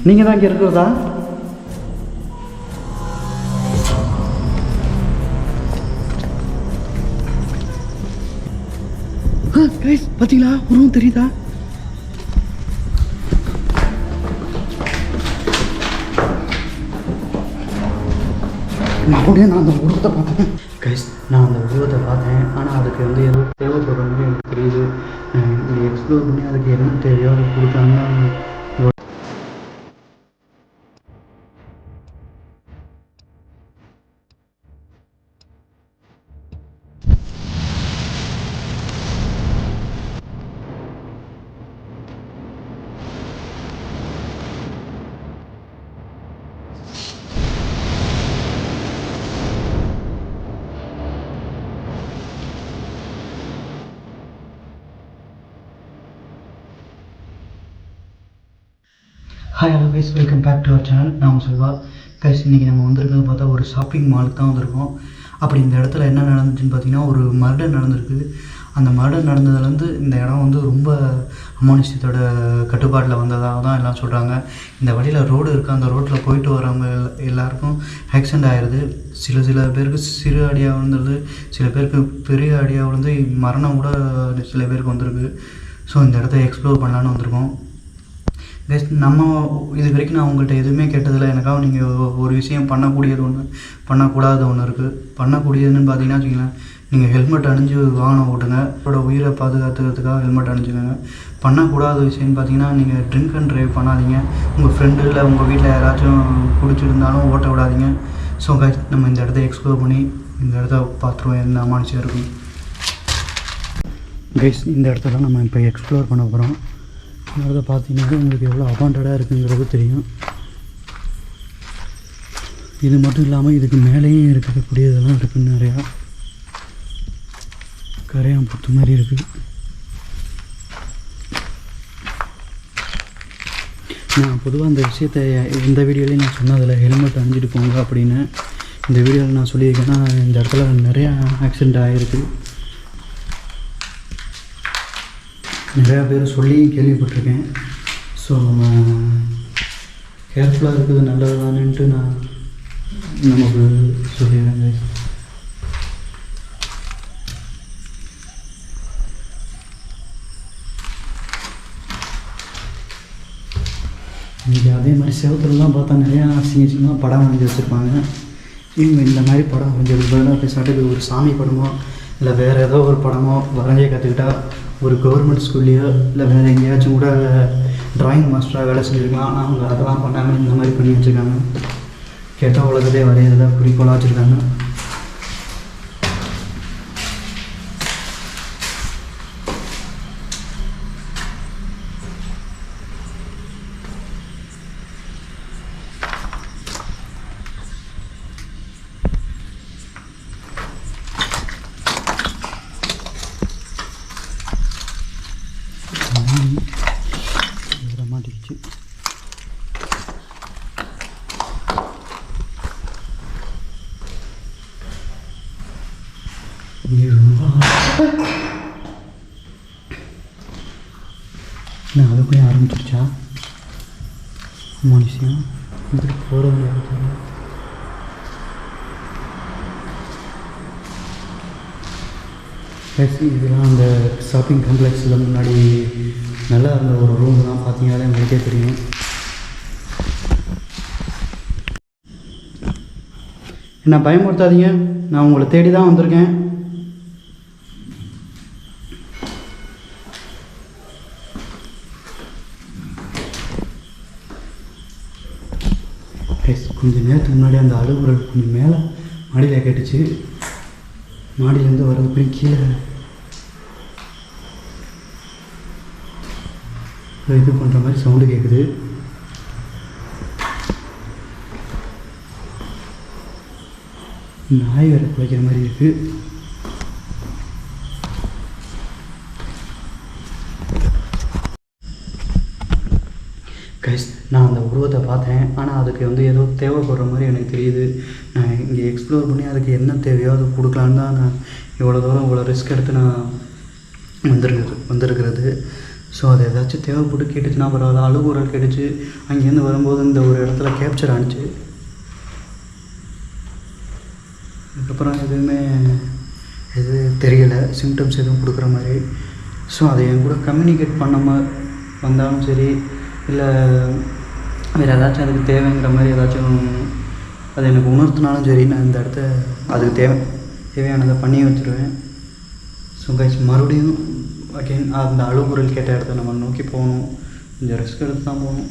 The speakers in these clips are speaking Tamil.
நீங்கள் தான் இங்கே இருக்கிறதா? கைஸ் பார்த்தீங்களா, உருவம் தெரியுதா? அப்படியே நான் அந்த உருவத்தை பார்த்தேன் கைஸ், நான் அந்த உருவத்தை பார்த்தேன். ஆனால் அதுக்கு வந்து ஏதோ தேவைப்படுற மாதிரி எனக்கு தெரியுது. இங்கே எக்ஸ்ப்ளோர் பண்ணி அதுக்கு என்ன தேவையோ அதை கொடுக்கலான்னு. Hi hello guys, welcome back to our channel. நான் செல்வா. கைஸ், இன்றைக்கி நம்ம வந்திருக்கிறது பார்த்தா ஒரு ஷாப்பிங் மாலுக்கு தான் வந்திருக்கோம். அப்படி இந்த இடத்துல என்ன நடந்துச்சுன்னு பார்த்தீங்கன்னா, ஒரு மர்டர் நடந்திருக்கு. அந்த மர்டர் நடந்ததுலேருந்து இந்த இடம் வந்து ரொம்ப அமானுஷ்யத்தோட கட்டுப்பாட்டில் வந்ததாக தான் எல்லாம் சொல்கிறாங்க. இந்த வழியில் ரோடு இருக்குது, அந்த ரோட்டில் போயிட்டு வரவங்க எல்லாருக்கும் ஆக்சிடெண்ட் ஆகிடுது. சில பேருக்கு சிறு அடியாக விழுந்துருது, சில பேருக்கு பெரிய அடியாக விழுந்து மரணம் கூட சில பேருக்கு வந்திருக்கு. ஸோ இந்த இடத்த எக்ஸ்ப்ளோர் பண்ணலான்னு வந்திருக்கோம். கைஸ், நம்ம இது வரைக்கும் நான் உங்கள்கிட்ட எதுவுமே கேட்டதில்லை. எனக்காக நீங்கள் ஒரு விஷயம் பண்ணக்கூடியது ஒன்று, பண்ணக்கூடாது ஒன்று இருக்குது. பண்ணக்கூடியதுன்னு பார்த்தீங்கன்னா வச்சுக்கலாம், நீங்கள் ஹெல்மெட் அணிஞ்சு வாகனம் ஓட்டுங்க. அவரோட உயிரை பாதுகாத்துக்கிறதுக்காக ஹெல்மெட் அணிஞ்சுக்கோங்க. பண்ணக்கூடாத விஷயம்னு பார்த்தீங்கன்னா, நீங்கள் ட்ரிங்க் அண்ட் ட்ரைவ் பண்ணாதீங்க. உங்கள் ஃப்ரெண்டு இல்லை உங்கள் வீட்டில் யாராச்சும் குடிச்சிருந்தாலும் ஓட்ட விடாதீங்க. ஸோ கைஸ், நம்ம இந்த இடத்த எக்ஸ்ப்ளோர் பண்ணி இந்த இடத்த பார்த்துருவோம் என்ன அமானுஷம் இருக்கும். கைஸ், இந்த இடத்துல நம்ம இப்போ எக்ஸ்ப்ளோர் பண்ண போகிறோம். இந்த இடத்த பார்த்தீங்கன்னா உங்களுக்கு எவ்வளோ அபாண்டடாக இருக்குங்கிறது தெரியும். இது மட்டும் இல்லாமல் இதுக்கு மேலேயும் இருக்கக்கூடியதெல்லாம் இருக்குது. நிறையா கரையான் புத்து மாதிரி இருக்குது. நான் பொதுவாக அந்த விஷயத்தை இந்த வீடியோலேயும் நான் சொன்னதில்லை, ஹெல்மெட் அணிஞ்சிட்டு போங்க அப்படின்னு. இந்த வீடியோவில் நான் சொல்லியிருக்கேன்னா, இந்த இடத்துல நிறையா ஆக்சிடெண்ட் ஆகிருக்கு. நிறையா பேர் சொல்லி கேள்விப்பட்டிருக்கேன். ஸோ நம்ம கேர்ஃபுல்லாக இருக்குது நல்லது தானேன்ட்டு நான் நமக்கு சொல்லிடுறேங்க. இன்றைக்கி அதே மாதிரி செவத்துலலாம் பார்த்தா நிறையா அசிங்கமாக படம் வரைஞ்சி வச்சுருப்பாங்க. இவங்க இந்த மாதிரி படம் வரைஞ்சதுக்கு பதிலாக பேசாட்டுக்கு ஒரு சாமி படமோ இல்லை வேறு ஏதோ ஒரு படமோ வரைஞ்சே கற்றுக்கிட்டா ஒரு கவர்மெண்ட் ஸ்கூல்லையோ இல்லை வேறு எங்கேயாச்சும் கூட ட்ராயிங் மாஸ்டராக வேலை செஞ்சுருக்கலாம். ஆனால் அவங்க அதெல்லாம் பண்ணாமல் இந்த மாதிரி பண்ணி வச்சுருக்காங்க. கெட்ட உலகத்தையே வரைகிறத குறிக்கோளாக வச்சுருக்காங்க. மாட்டிக்கிச்சு. நான் அதை போய் ஆரம்பிச்சிருச்சா மனுஷன் இப்படி போகிறது இருக்குது. இதெல்லாம் அந்த ஷாப்பிங் காம்ப்ளெக்ஸில் முன்னாடி நல்லா இருந்த ஒரு ரூம் தான். பார்த்தீங்கன்னாலே உங்களுக்கே தெரியும். என்ன பயமுறுத்தாதீங்க, நான் உங்களை தேடி தான் வந்திருக்கேன். கொஞ்சம் நேரத்துக்கு முன்னாடி அந்த அலுவலர் கொஞ்சம் மேலே மாடியில் கேட்டுச்சு. மாடியிலேருந்து வர்றதுக்குள்ளே கீழே இது பண்ணுற மாதிரி சவுண்டு கேட்குது. நாய் வேறு குலைக்கிற மாதிரி இருக்குது. கைஸ், நான் அந்த உருவத்தை பார்த்தேன். ஆனால் அதுக்கு வந்து ஏதோ தேவைப்படுற மாதிரி எனக்கு தெரியுது. நான் இங்கே எக்ஸ்ப்ளோர் பண்ணி அதுக்கு என்ன தேவையோ அதை கொடுக்கலான்னு தான் நான் இவ்வளோ தூரம் இவ்வளோ ரிஸ்க் எடுத்து நான் வந்திருக்கிறது. ஸோ அது ஏதாச்சும் தேவைப்பட்டு கேட்டுச்சுன்னா பரவாயில்ல. அழுகுரல் கேட்டுச்சு, அங்கேருந்து வரும்போது இந்த ஒரு இடத்துல கேப்சர் ஆனிச்சு. அதுக்கப்புறம் எதுவுமே எது தெரியலை, சிம்டம்ஸ் எதுவும் கொடுக்குற மாதிரி. ஸோ அதை என் கூட கம்யூனிகேட் பண்ணாமல் வந்தாலும் சரி, இல்லை வேறு ஏதாச்சும் அதுக்கு தேவைங்கிற மாதிரி ஏதாச்சும் அது எனக்கு உணர்த்தினாலும் சரி, நான் இந்த இடத்த அதுக்கு தேவையானதை பண்ணி வச்சுருவேன். ஸோ கைஸ், மறுபடியும் அகெயின் அந்த அழுகுரல் கேட்ட இடத்த நம்ம நோக்கி போகணும். கொஞ்சம் ரிஸ்க் எடுத்து தான் போகணும்.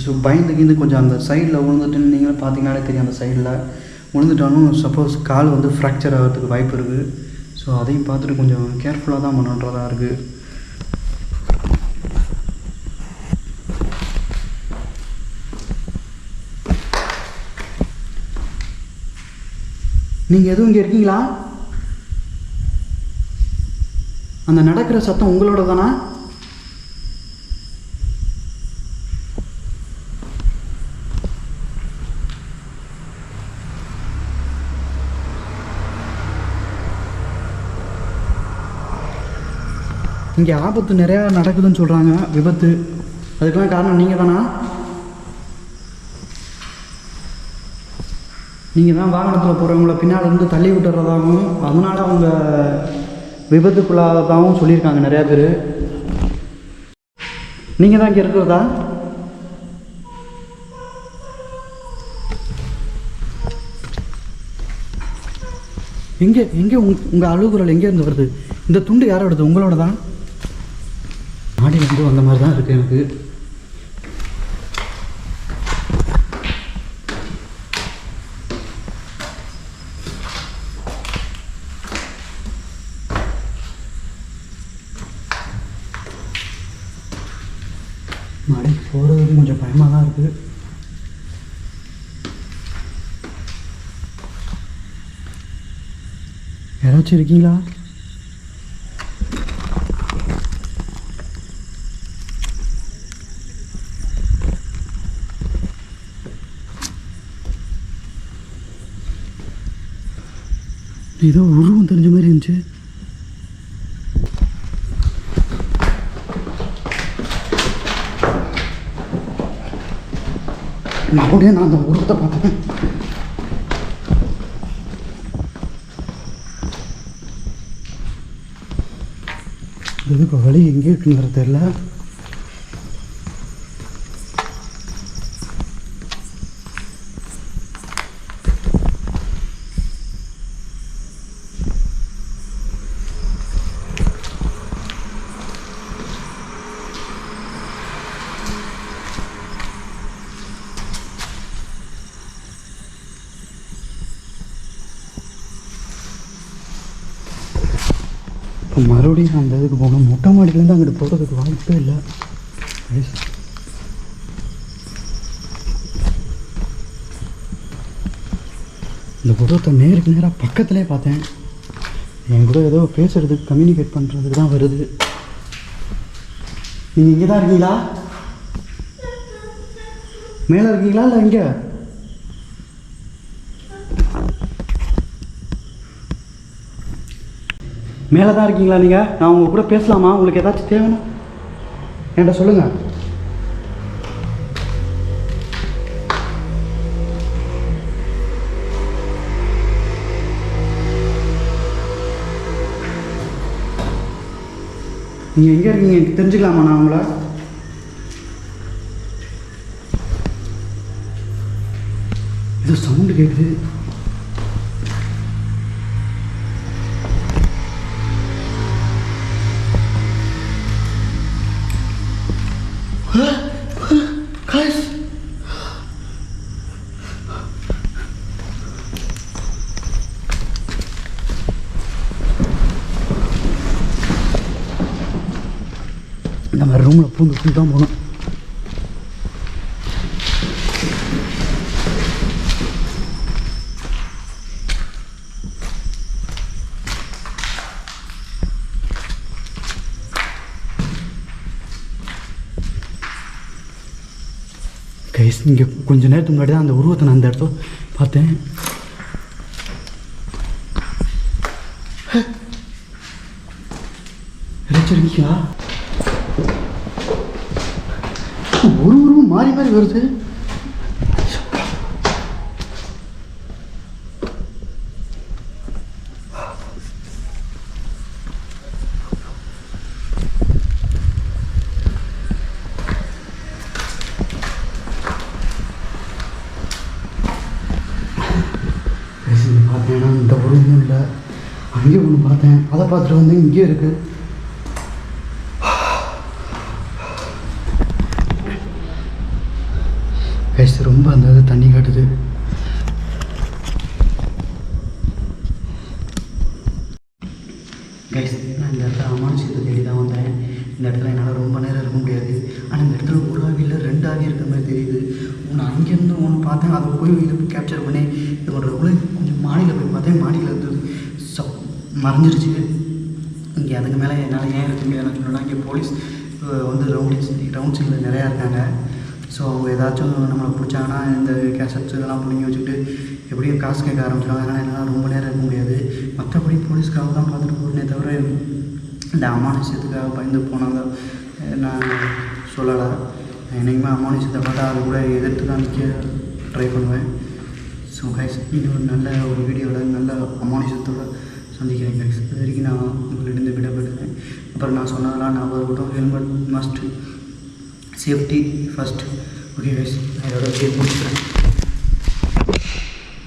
ஸோ பயந்துக்கிந்து கொஞ்சம் அந்த சைடில் விழுந்துட்டுன்னு நீங்களும் பார்த்தீங்கன்னாலே தெரியும். அந்த சைடில் விழுந்துட்டாலும் சப்போஸ் கால் வந்து ஃப்ராக்சர் ஆகிறதுக்கு வாய்ப்பு இருக்குது. ஸோ அதையும் பார்த்துட்டு கொஞ்சம் கேர்ஃபுல்லாக தான் பண்ணுன்றதா இருக்குது. நீங்கள் எதுவும் இங்கே இருக்கீங்களா? அந்த நடக்கிற சத்தம் உங்களோட தானா? இங்கே ஆபத்து நிறையா நடக்குதுன்னு சொல்கிறாங்க, விபத்து. அதுக்கெல்லாம் காரணம் நீங்கள் தானா? நீங்கள் தான் வாகனத்தில் போகிறவங்கள பின்னால் இருந்து தள்ளி விட்டுறதாகவும் அதனால் அவங்க விபத்துக்குள்ளாதாகவும் சொல்லியிருக்காங்க நிறையா பேர். நீங்கள் தான் இங்கே இருக்கிறதா? எங்கே உங்கள் அழுகுரல் எங்கேருந்து வருது? இந்த துண்டு யாரோடது? உங்களோட தான்? மாடியிலேருந்து வந்த மாதிரி தான் இருக்குது எனக்கு. மாடிக்கு போகிறதுக்கு கொஞ்சம் பயமாக தான் இருக்குது. யாராச்சும் இருக்கீங்களா? ஏதோ உருவம் தெரிஞ்ச மாதிரி இருந்துச்சு. மறுபடியும் நான் அந்த உருவத்தை பார்த்தேன். இப்போ வழி எங்கே இருக்குங்கிற தெரியல. இப்போ மறுபடியும் அந்த இதுக்கு போகணும். மொட்டை மாடியிலேருந்து அங்கிட்டு போகிறதுக்கு வாய்ப்பே இல்லை. இந்த புத்தகத்தை நேருக்கு நேராக பக்கத்துலேயே பார்த்தேன். என் கூட ஏதோ பேசுகிறதுக்கு கம்யூனிகேட் பண்ணுறதுக்கு தான் வருது. நீங்கள் இங்கே தான் இருக்கீங்களா? மேலே இருக்கீங்களா இல்லை இங்கே? மேலே தான் இருக்கீங்களா நீங்கள்? நான் உங்கள் கூட பேசலாமா? உங்களுக்கு ஏதாச்சும் தேவைன்னா என்கிட்ட சொல்லுங்கள். நீங்கள் எங்கே இருக்கீங்க எனக்கு தெரிஞ்சுக்கலாமா நான் உங்களை? ஏதோ சவுண்டு கேட்குது. Guys, இந்த மாதிரி ரூமில் பூந்து தான் போகணும். கைஸ், இங்கே கொஞ்சம் நேரத்துக்கு முன்னாடி தான் அந்த உருவத்தை நான் அந்த இடத்துல பார்த்தேன். ஏதாச்சும் இருக்கீங்களா? ஒரு உருவம் மாறி மாறி வருது. பார்த்தேன்னா இந்த உருவமும் இல்லை. அங்கேயே ஒன்று பார்த்தேன், அதை பார்த்துட்டு வந்து இங்கேயே இருக்குது. கைஸ் ரொம்ப அந்த இது தண்ணி காட்டுது. கைஸ் நான் இந்த இடத்துல அமானுஷத்தை தேடி தான் வந்தேன். இந்த இடத்துல என்னால் ரொம்ப நேரம் இருக்க முடியாது. ஆனால் இந்த இடத்துல ஒரு ஆவியில் 2 ஆவி இருக்கிற மாதிரி தெரியுது. ஒன்று அங்கேருந்து ஒன்று பார்த்தேன், அதை போய் இது கேப்சர் பண்ணி இது பண்ணுறதுக்குள்ளே கொஞ்சம் மாடியில் போய் பார்த்தேன். மாடியில் இருந்தது மறைஞ்சிருச்சு. இங்கே அதுக்கு மேலே என்னால் ஏன் இருக்க முடியாதுன்னு சொன்னால் இங்கே போலீஸ் வந்து ரவுண்ட்ஸில் நிறையா இருக்காங்க. ஸோ அவங்க ஏதாச்சும் நம்மளை பிடிச்சாங்கன்னா இந்த கேசட்ஸ் இதெல்லாம் பிடிங்கி வச்சுக்கிட்டு எப்படியும் காசு கேட்க ஆரம்பிச்சிடுவாங்க. அதனால் என்னால் ரொம்ப நேரம் இருக்க முடியாது. மற்றபடி போலீஸ்க்காக தான் பார்த்துட்டு போகிறேனே தவிர இந்த அமானுஷத்துக்காக பயந்து போனாங்க நான் சொல்லலை. என்றைக்குமே அமானுஷத்தை பார்த்தா அது கூட எதிர்த்து தான் நிற்க ட்ரை பண்ணுவேன். ஸோ கைஸ் இது ஒரு நல்ல ஒரு வீடியோவில் நல்ல அமானுஷத்தோடு சந்திக்கிறேன் கைஸ். இது வரைக்கும் நான் உங்களிடம் விடப்பட்டுருக்கேன். அப்புறம் நான் சொன்னதெல்லாம் நான் இருக்கட்டும். Helmet must, safety first. Okay guys, நான் இதோட முடிச்சுக்கிறேன்.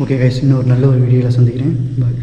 ஓகே கைஸ், இன்னும் ஒரு நல்ல ஒரு வீடியோவில் சந்திக்கிறேன். பாய்.